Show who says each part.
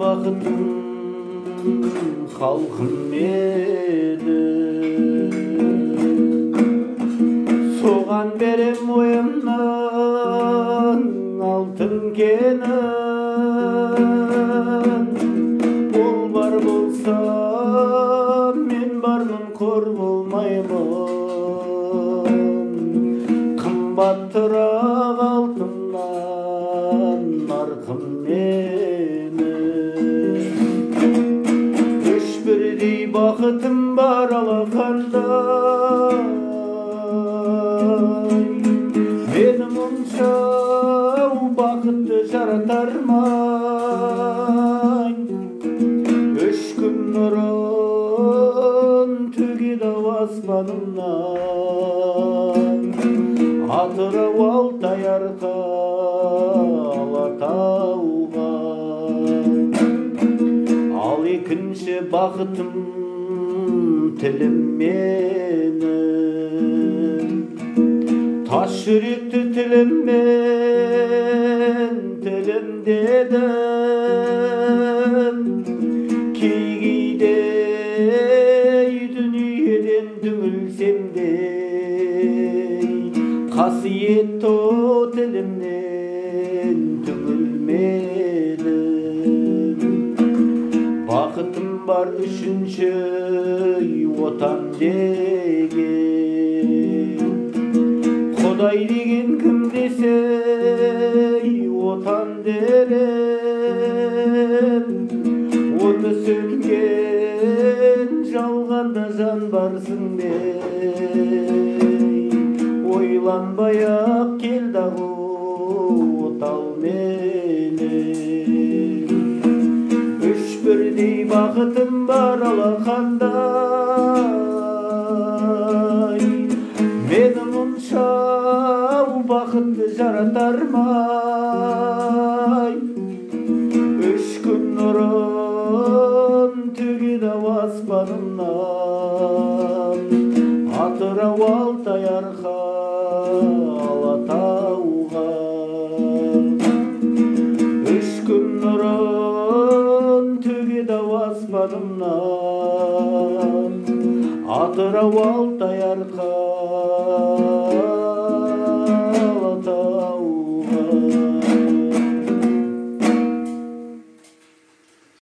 Speaker 1: Бақытым халқым еді, соған берем ойымның алтын кенін. Ол бар болса мен бармын, қор болмаймын. Қымбаттырақ алтыннан нарқым бақытым бар алақандай, мені мұншау бақытты жаратар май. Үш күн нұрын төгеді-ау аспанымнан, Атырау Алтай арқа Алатауға. Ал екінші бақытым тілім менің, тас жүректі тіліммен тілімдедім. Кей-кейде дүниеден түңілсем де, қасиетті о тілімнен түңілмедім. Бақытым бар үшінші отан деген, Құдай деген кім десе отан дерем. Оты сөнген жалғанда жан барсың бей, ойланбай-ақ келді-ау отау менен. Үш бірдей бақытым бар алақандай, мені мұншау бақытты жаратар май. Үш күн нұрын төгеді-ау аспанымнан, Атырау Алтай арқа Алатауға. Үш күн нұрын төгеді-ау аспанымнан, Атырау Алтай арқа Алатауға.